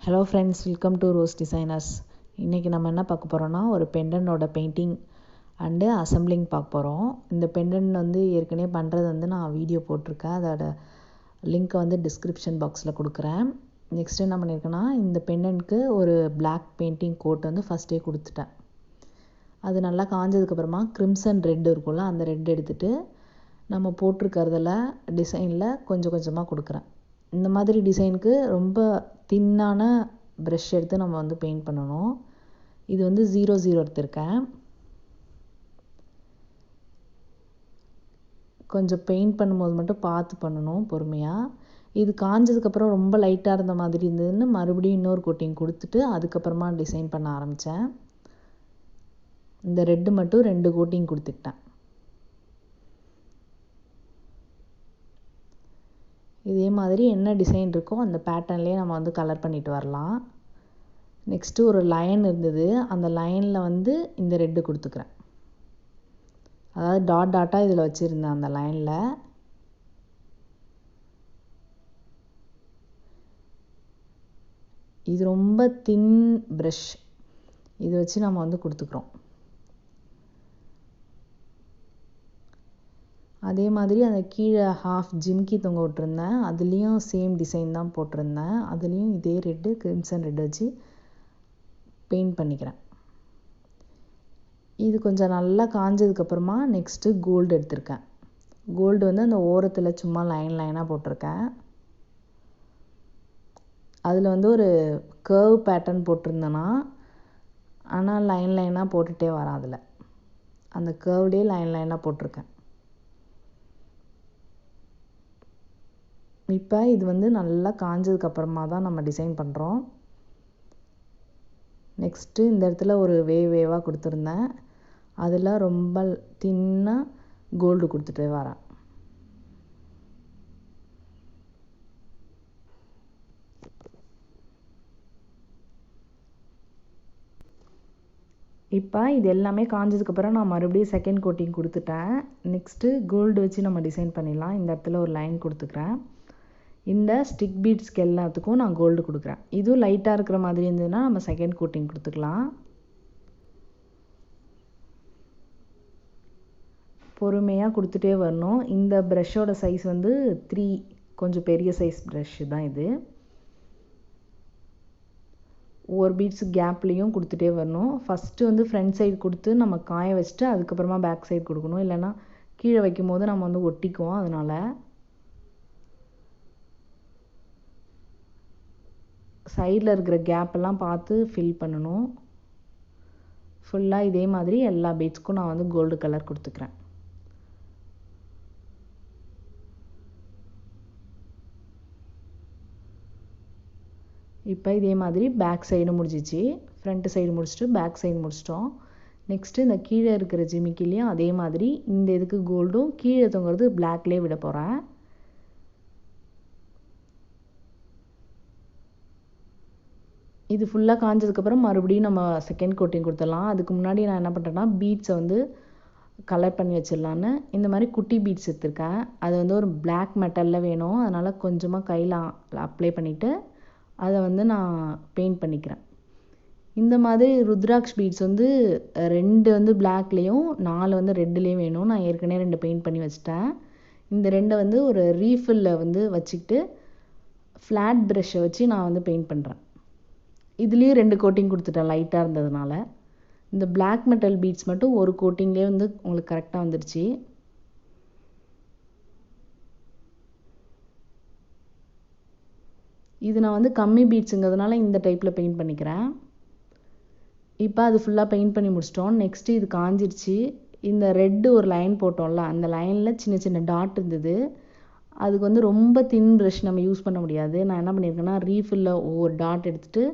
Hello friends, welcome to rose designers. இன்றைக்கி நம்ம என்ன பார்க்க போகிறோன்னா, ஒரு பெண்டனோட பெயிண்டிங் அண்டு அசம்பிளிங் பார்க்க போகிறோம். இந்த பெண்டன் ஏற்கனவே பண்ணுறது நான் வீடியோ போட்டிருக்கேன். அதோட லிங்க்கை டிஸ்கிரிப்ஷன் பாக்ஸில் கொடுக்குறேன். நெக்ஸ்ட்டு என்ன பண்ணியிருக்கேன்னா, இந்த பெண்டனுக்கு ஒரு பிளாக் பெயிண்டிங் கோட் ஃபஸ்ட்டே கொடுத்துட்டேன். அது நல்லா காஞ்சதுக்கப்புறமா கிரிம்சன் ரெட் இருக்கும்ல, அந்த ரெட் எடுத்துகிட்டு நம்ம போட்டிருக்கிறதுல டிசைனில் கொஞ்சம் கொஞ்சமாக கொடுக்குறேன். இந்த மாதிரி டிசைனுக்கு ரொம்ப தின்னான ப்ரஷ் எடுத்து நம்ம பெயிண்ட் பண்ணணும். இது 00 எடுத்திருக்கேன். கொஞ்சம் பெயிண்ட் பண்ணும்போது மட்டும் பார்த்து பண்ணணும் பொறுமையாக. இது காஞ்சதுக்கப்புறம் ரொம்ப லைட்டாக இருந்த மாதிரி இருந்ததுன்னு மறுபடியும் இன்னொரு கோட்டிங் கொடுத்துட்டு அதுக்கப்புறமா டிசைன் பண்ண ஆரம்பித்தேன். இந்த ரெட்டு மட்டும் 2 கோட்டிங் கொடுத்துக்கிட்டேன். இதே மாதிரி என்ன டிசைன் இருக்கோ அந்த பேட்டர்ன்லேயே நம்ம கலர் பண்ணிட்டு வரலாம். நெக்ஸ்ட்டு ஒரு லைன் இருந்தது, அந்த லைனில் இந்த ரெட்டு கொடுத்துக்கிறேன். அதாவது டாட் டாட்டாக இதில் வச்சுருந்தேன் அந்த லைனில். இது ரொம்ப தின் ப்ரஷ், இதை வச்சு நம்ம கொடுத்துக்கிறோம். அதே மாதிரி அந்த கீழே ஹாஃப் ஜிம்கி தொங்க விட்டுருந்தேன், அதுலேயும் சேம் டிசைன் தான் போட்டிருந்தேன். அதுலேயும் இதே ரெட்டு கிரிம்சன் ரெட் வச்சு பெயிண்ட் பண்ணிக்கிறேன். இது கொஞ்சம் நல்லா காஞ்சதுக்கப்புறமா நெக்ஸ்ட்டு கோல்டு எடுத்திருக்கேன். கோல்டு அந்த ஓரத்தில் சும்மா லைனாக போட்டிருக்கேன். அதில் ஒரு கர்வ் பேட்டர்ன் போட்டிருந்தேன்னா, ஆனால் லைனாக போட்டுகிட்டே வரேன். அதில் அந்த கர்வ்லேயே லைனாக போட்டிருக்கேன். இப்போ இது நல்லா காஞ்சதுக்கப்புறமா தான் நம்ம டிசைன் பண்ணுறோம். நெக்ஸ்ட்டு இந்த இடத்துல ஒரு வேவாக கொடுத்துருந்தேன், அதில் ரொம்ப தின்னாக கோல்டு கொடுத்துட்டு வரேன். இப்போ இது எல்லாமே காஞ்சதுக்கப்புறம் நான் மறுபடியும் செகண்ட் கோட்டிங் கொடுத்துட்டேன். நெக்ஸ்ட்டு கோல்டு வச்சு நம்ம டிசைன் பண்ணிடலாம். இந்த இடத்துல ஒரு லைன் கொடுத்துக்கிறேன். இந்த ஸ்டிக் பீட்ஸ்க்கு எல்லாத்துக்கும் நான் கோல்டு கொடுக்குறேன். இதுவும் லைட்டாக இருக்கிற மாதிரி இருந்ததுன்னா நம்ம செகண்ட் கோட்டிங் கொடுத்துக்கலாம். பொறுமையாக கொடுத்துட்டே வரணும். இந்த ப்ரஷ்ஷோட சைஸ் 3, கொஞ்சம் பெரிய சைஸ் ப்ரஷ்ஷு தான் இது. ஒவ்வொரு பீட்ஸு கேப்லேயும் கொடுத்துட்டே வரணும். ஃபஸ்ட்டு ஃப்ரண்ட் சைடு கொடுத்து நம்ம காய வச்சுட்டு அதுக்கப்புறமா பேக் சைடு கொடுக்கணும். இல்லைன்னா கீழே வைக்கும் போது நம்ம ஒட்டிக்குவோம். அதனால் சைடில் இருக்கிற கேப்பெல்லாம் பார்த்து ஃபில் பண்ணணும். ஃபுல்லாக இதே மாதிரி எல்லா பீட்ஸ்க்கும் நான் கோல்டு கலர் கொடுத்துக்கிறேன். இப்போ இதே மாதிரி பேக் சைடு முடிஞ்சிச்சு. ஃப்ரண்ட் சைடு முடிச்சுட்டு பேக் சைடு முடிச்சிட்டோம். நெக்ஸ்ட்டு இந்த கீழே இருக்கிற ஜிமிக்கிலையும் அதே மாதிரி இந்த இதுக்கு கோல்டும் கீழே தொங்குறது பிளாக்லேயே விட போகிறேன். இது ஃபுல்லாக காஞ்சதுக்கப்புறம் மறுபடியும் நம்ம செகண்ட் கோட்டிங் கொடுத்துடலாம். அதுக்கு முன்னாடி நான் என்ன பண்ணுறேன்னா, பீட்ஸை கலர் பண்ணி வச்சிடலான்னு இந்த மாதிரி குட்டி பீட்ஸ் எடுத்துருக்கேன். அது ஒரு பிளாக் மெட்டலில் வேணும். அதனால் கொஞ்சமாக கையில் அப்ளை பண்ணிவிட்டு அதை நான் பெயிண்ட் பண்ணிக்கிறேன். இந்த மாதிரி ருத்ராக்ஷ் பீட்ஸ் 2 பிளாக்லேயும் 4 ரெட்லேயும் வேணும். நான் ஏற்கனவே 2 பெயிண்ட் பண்ணி வச்சிட்டேன். இந்த 2 ஒரு ரீஃபில்லில் வச்சுக்கிட்டு ஃப்ளாட் ப்ரஷ்ஷை வச்சு நான் பெயிண்ட் பண்ணுறேன். இதுலேயும் 2 கோட்டிங் கொடுத்துட்டேன் லைட்டாக இருந்ததுனால. இந்த பிளாக் மெட்டல் பீட்ஸ் மட்டும் ஒரு கோட்டிங்லேயே உங்களுக்கு கரெக்டாக வந்துடுச்சு. இது நான் கம்மி பீட்ஸுங்கிறதுனால இந்த டைப்பில் பெயிண்ட் பண்ணிக்கிறேன். இப்போ அது ஃபுல்லாக பெயிண்ட் பண்ணி முடிச்சிட்டோம். நெக்ஸ்ட்டு இது காஞ்சிருச்சு. இந்த ரெட்டு ஒரு லைன் போட்டோம்ல, அந்த லைனில் சின்ன சின்ன டாட் இருந்தது. அதுக்கு ரொம்ப தின் ப்ரஷ் நம்ம யூஸ் பண்ண முடியாது. நான் என்ன பண்ணியிருக்கேன்னா, ரீஃபில்லில் ஒவ்வொரு டாட் எடுத்துகிட்டு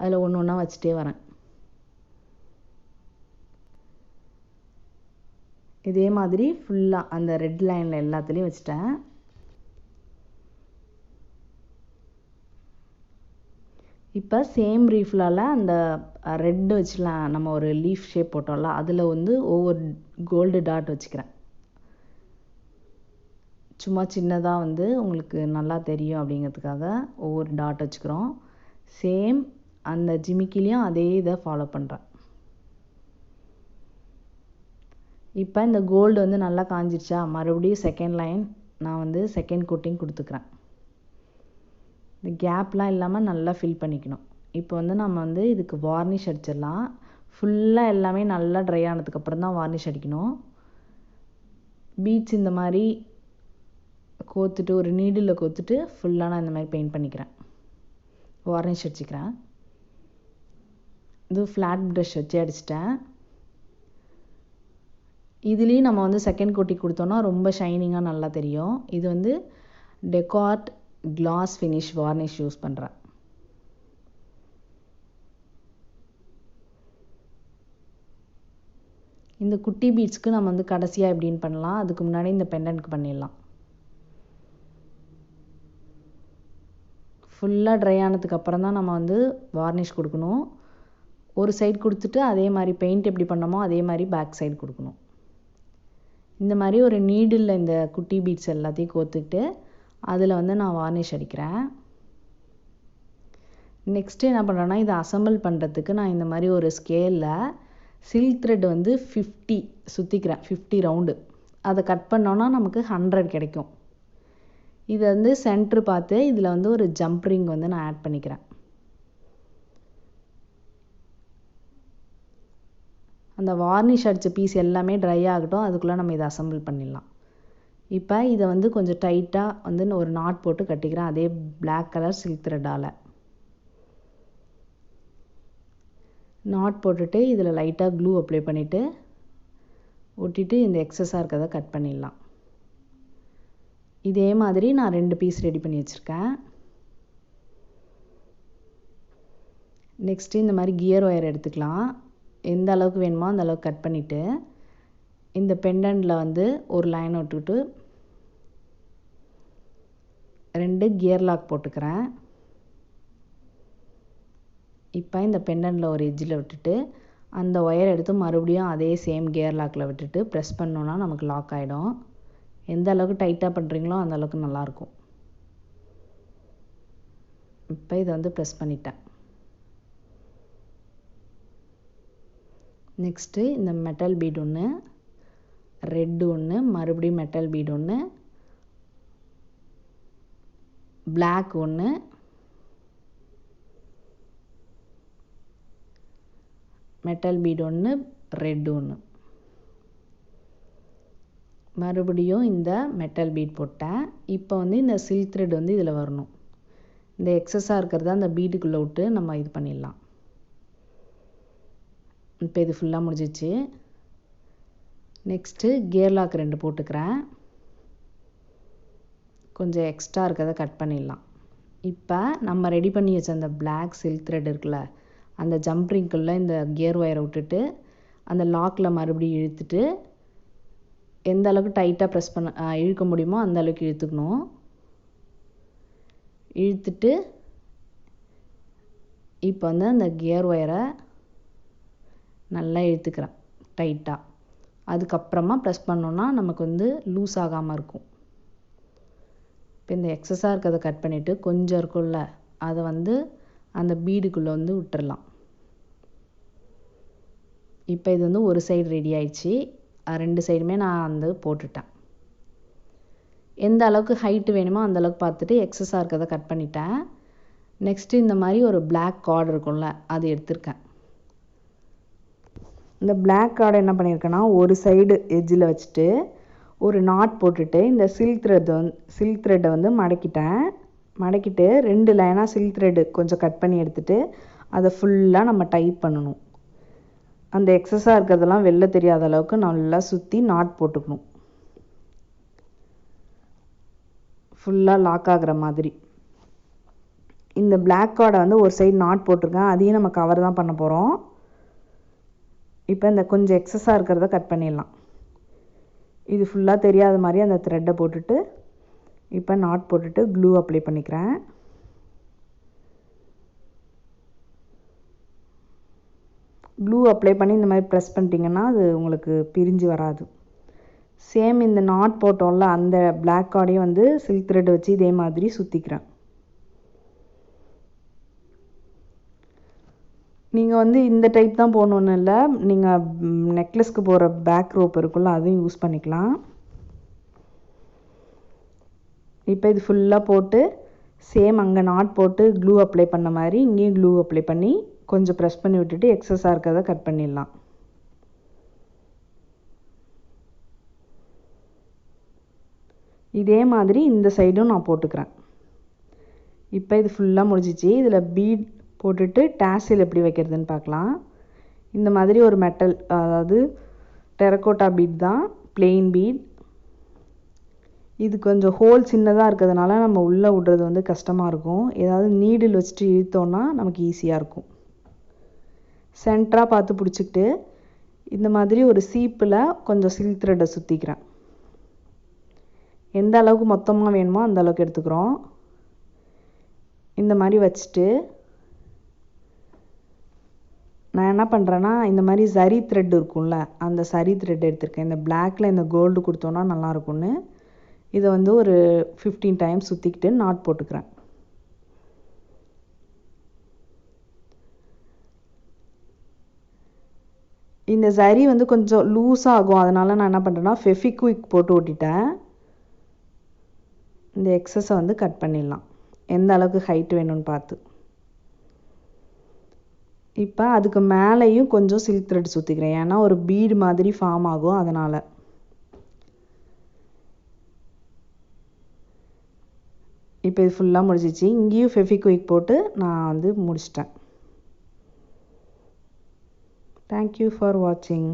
அதில் ஒன்று ஒன்றா வச்சுட்டே வரேன். இதே மாதிரி ஃபுல்லாக அந்த ரெட் லைனில் எல்லாத்துலேயும் வச்சுட்டேன். இப்போ சேம் ரீஃபிலால் அந்த ரெட்டு வச்சுலாம் நம்ம ஒரு லீஃப் ஷேப் போட்டோம்ல, அதில் ஒவ்வொரு கோல்டு டாட் வச்சுக்கிறேன். சும்மா சின்னதாக உங்களுக்கு நல்லா தெரியும் அப்படிங்கிறதுக்காக ஒவ்வொரு டாட் வச்சுக்கிறோம். சேம் அந்த ஜிமிக்கிலையும் அதே இதை ஃபாலோ பண்ணுறேன். இப்போ இந்த கோல்டு வந்து நல்லா காஞ்சிடுச்சா, மறுபடியும் செகண்ட் லைன் நான் வந்து செகண்ட் கோட்டிங் கொடுத்துக்கிறேன். இந்த கேப்லாம் இல்லாமல் நல்லா ஃபில் பண்ணிக்கணும். இப்போ வந்து நம்ம வந்து இதுக்கு வார்னிஷ் அடிச்சிடலாம். ஃபுல்லாக எல்லாமே நல்லா ட்ரை ஆனதுக்கப்புறம் தான் வார்னிஷ் அடிக்கணும். பீட்ஸ் இந்த மாதிரி கோத்துட்டு ஒரு நீடில் கோத்துட்டு ஃபுல்லாக நான் இந்த மாதிரி பெயிண்ட் பண்ணிக்கிறேன், வார்னிஷ் அடிச்சுக்கிறேன். இது ஃப்ளாட் ப்ரஷ் வச்சு அடிச்சிட்டேன். இதுலேயும் நம்ம வந்து செகண்ட் கோட்டி கொடுத்தோன்னா ரொம்ப ஷைனிங்காக நல்லா தெரியும். இது வந்து டெக்கார்ட் கிளாஸ் ஃபினிஷ் வார்னிஷ் யூஸ் பண்ணுறேன். இந்த குட்டி பீட்ஸ்க்கு நம்ம வந்து கடைசியாக எப்படின்னு பண்ணலாம், அதுக்கு முன்னாடி இந்த பெண்டன்ட்க்கு பண்ணிடலாம். ஃபுல்லாக ட்ரை ஆனதுக்கப்புறம் தான் நம்ம வந்து வார்னிஷ் கொடுக்கணும். ஒரு சைடு கொடுத்துட்டு அதே மாதிரி பெயிண்ட் எப்படி பண்ணோமோ அதே மாதிரி பேக் சைடு கொடுக்கணும். இந்த மாதிரி ஒரு நீடில் இந்த குட்டி பீட்ஸ் எல்லாத்தையும் கோத்துக்கிட்டு அதில் வந்து நான் வார்னிஷ் அடிக்கிறேன். நெக்ஸ்ட்டு என்ன பண்ணுறேன்னா, இதை அசம்பிள் பண்ணுறதுக்கு நான் இந்த மாதிரி ஒரு ஸ்கேலில் சில்க் த்ரெட் வந்து 50 சுற்றிக்கிறேன், 50 ரவுண்டு. அதை கட் பண்ணோன்னா நமக்கு 100 கிடைக்கும். இதை வந்து சென்ட்ரு பார்த்து இதில் வந்து ஒரு ஜம்ப் ரிங் வந்து நான் ஆட் பண்ணிக்கிறேன். அந்த வார்னிஷ் அடித்த பீஸ் எல்லாமே ட்ரை ஆகட்டும், அதுக்குள்ளே நம்ம இதை அசம்பிள் பண்ணிடலாம். இப்போ இதை வந்து கொஞ்சம் டைட்டாக வந்து ஒரு நாட் போட்டு கட்டிக்கிறேன், அதே பிளாக் கலர் சில்க் த்ரெட்டால். நாட் போட்டுட்டு இதில் லைட்டாக க்ளூ அப்ளை பண்ணிவிட்டு ஒட்டிட்டு இந்த எக்ஸஸாக இருக்கிறத கட் பண்ணிடலாம். இதே மாதிரி நான் 2 பீஸ் ரெடி பண்ணி வச்சுருக்கேன். நெக்ஸ்ட்டு இந்த மாதிரி கியர் ஒயர் எடுத்துக்கலாம். எந்த அளவுக்கு வேணுமோ அந்த அளவுக்கு கட் பண்ணிவிட்டு இந்த பெண்டன்ட்டில் வந்து ஒரு லைன் விட்டுட்டு 2 கியர் லாக் போட்டுக்கிறேன். இப்போ இந்த பெண்டன்ட்டில் ஒரு எட்ஜில் விட்டுட்டு அந்த ஒயர் எடுத்து மறுபடியும் அதே சேம் கியர் லாக்கில் விட்டுட்டு ப்ரெஸ் பண்ணோன்னா நமக்கு லாக் ஆகிடும். எந்த அளவுக்கு டைட்டாக பண்ணுறீங்களோ அந்த அளவுக்கு நல்லாயிருக்கும். இப்போ இதை வந்து ப்ரெஸ் பண்ணிட்டேன். நெக்ஸ்ட்டு இந்த மெட்டல் பீட் ஒன்று, ரெட்டு ஒன்று, மறுபடியும் மெட்டல் பீட் ஒன்று, பிளாக் ஒன்று, மெட்டல் பீட் ஒன்று, ரெட் ஒன்று, மறுபடியும் இந்த மெட்டல் பீட் போட்டேன். இப்போ வந்து இந்த சில்க் த்ரெட் வந்து இதில் வரணும். இந்த எக்ஸஸாக இருக்கிறத அந்த பீட்டுக்குள்ளே விட்டு நம்ம இது பண்ணிடலாம். இப்போ இது ஃபுல்லாக முடிஞ்சிச்சு. நெக்ஸ்ட்டு கியர் லாக் 2 போட்டுக்கிறேன். கொஞ்சம் எக்ஸ்ட்ரா இருக்கிறத கட் பண்ணிடலாம். இப்போ நம்ம ரெடி பண்ணி வச்ச அந்த பிளாக் சில்க் த்ரெட் இருக்குல்ல, அந்த ஜம்ப் ரிங்குள்ளே இந்த கியர் ஒயரை விட்டுட்டு அந்த லாக்கில் மறுபடியும் இழுத்துட்டு எந்த அளவுக்கு டைட்டாக ப்ரெஸ் பண்ண இழுக்க முடியுமோ அந்த அளவுக்கு இழுத்துக்கணும். இழுத்துட்டு இப்போ வந்து அந்த கியர் ஒயரை நல்லா இழுத்துக்கிறேன் டைட்டாக. அதுக்கப்புறமா ப்ரெஸ் பண்ணோன்னா நமக்கு வந்து லூஸ் ஆகாமல் இருக்கும். இப்போ இந்த எக்ஸஸாக இருக்கிறத கட் பண்ணிவிட்டு கொஞ்சம் இருக்கும்ல அதை வந்து அந்த பீடுக்குள்ளே வந்து விட்டுறலாம். இப்போ இது வந்து ஒரு சைடு ரெடி ஆயிடுச்சு. 2 சைடுமே நான் வந்து போட்டுட்டேன். எந்த அளவுக்கு ஹைட்டு வேணுமோ அந்த அளவுக்கு பார்த்துட்டு எக்ஸஸாக இருக்கிறத கட் பண்ணிட்டேன். நெக்ஸ்ட்டு இந்த மாதிரி ஒரு பிளாக் கார்டு இருக்கும்ல அது எடுத்திருக்கேன். இந்த பிளாக் கார்டை என்ன பண்ணியிருக்கேன்னா ஒரு சைடு எட்ஜில் வச்சுட்டு ஒரு நாட் போட்டுட்டு இந்த சில்க் த்ரெட்டை வந்து மடக்கிட்டு 2 லைனாக சில்க் த்ரெட்டு கொஞ்சம் கட் பண்ணி எடுத்துகிட்டு அதை ஃபுல்லாக நம்ம டைப் பண்ணணும். அந்த எக்ஸஸாக இருக்கிறதெல்லாம் வெளில தெரியாத அளவுக்கு நல்லா சுற்றி நாட் போட்டுக்கணும், ஃபுல்லாக லாக் ஆகிற மாதிரி. இந்த பிளாக் கார்டை வந்து ஒரு சைடு நாட் போட்டிருக்கேன், அதையும் நம்ம கவர் தான் பண்ண போகிறோம். இப்போ இந்த கொஞ்சம் எக்ஸஸாக இருக்கிறத கட் பண்ணிடலாம். இது ஃபுல்லாக தெரியாத மாதிரி அந்த த்ரெட்டை போட்டுட்டு இப்போ நாட் போட்டுட்டு க்ளூ அப்ளை பண்ணிக்கிறேன். க்ளூ அப்ளை பண்ணி இந்த மாதிரி ப்ரெஸ் பண்ணிட்டீங்கன்னா அது உங்களுக்கு பிரிஞ்சு வராது. சேம் இந்த நாட் போட்டோம்ல அந்த பிளாக் கார்டையும் வந்து சில்க் த்ரெட் வச்சு இதே மாதிரி சுற்றிக்கிறேன். நீங்கள் வந்து இந்த டைப் தான் போடணுன்னு இல்லை, நீங்கள் நெக்லஸ்க்கு போகிற பேக் ரோப் இருக்குல்ல அதையும் யூஸ் பண்ணிக்கலாம். இப்போ இது ஃபுல்லாக போட்டு சேம் அங்கே நாட் போட்டு க்ளூ அப்ளை பண்ண மாதிரி இங்கேயும் க்ளூ அப்ளை பண்ணி கொஞ்சம் ப்ரெஸ் பண்ணி விட்டுட்டு எக்ஸஸாக இருக்கிறத கட் பண்ணிடலாம். இதே மாதிரி இந்த சைடும் நான் போட்டுக்கிறேன். இப்போ இது ஃபுல்லாக முடிஞ்சிச்சு. இதில் பீட் போட்டுட்டு டாசில் எப்படி வைக்கிறதுன்னு பார்க்கலாம். இந்த மாதிரி ஒரு மெட்டல், அதாவது டெரக்கோட்டா பீட் தான், பிளெயின் பீட். இது கொஞ்சம் ஹோல் சின்னதாக இருக்கிறதுனால நம்ம உள்ளே விடுறது வந்து கஷ்டமாக இருக்கும். ஏதாவது நீடில் வச்சுட்டு இழுத்தோன்னா நமக்கு ஈஸியாக இருக்கும். சென்டராக பார்த்து பிடிச்சிக்கிட்டு இந்த மாதிரி ஒரு சீப்பில் கொஞ்சம் சில்க் த்ரெட்டை சுற்றிக்கிறேன். எந்த அளவுக்கு மொத்தமாக வேணுமோ அந்த அளவுக்கு எடுத்துக்கிறோம். இந்த மாதிரி வச்சுட்டு நான் என்ன பண்ணுறேன்னா, இந்த மாதிரி zari த்ரெட் இருக்கும்ல, அந்த zari த்ரெட் எடுத்திருக்கேன். இந்த பிளாக்ல இந்த கோல்டு கொடுத்தோன்னா நல்லாயிருக்கும்னு இதை வந்து ஒரு 15 டைம்ஸ் சுற்றிக்கிட்டு நாட் போட்டுக்கிறேன். இந்த zari வந்து கொஞ்சம் லூஸாக ஆகும், அதனால நான் என்ன பண்ணுறேன்னா ஃபெவிக்விக் போட்டு ஒட்டிட்டேன். இந்த எக்ஸஸை வந்து கட் பண்ணிடலாம், எந்த அளவுக்கு ஹைட் வேணும்னு பார்த்து. இப்போ அதுக்கு மேலேயும் கொஞ்சம் சில்க் த்ரெட் சுற்றிக்கிறேன், ஏன்னா ஒரு பீடு மாதிரி ஃபார்ம் ஆகும் அதனால். இப்போ இது ஃபுல்லாக முடிஞ்சிச்சு. இங்கேயும் ஃபெவிக்விக் போட்டு நான் வந்து முடிச்சிட்டேன். தேங்க்யூ ஃபார் வாட்சிங்.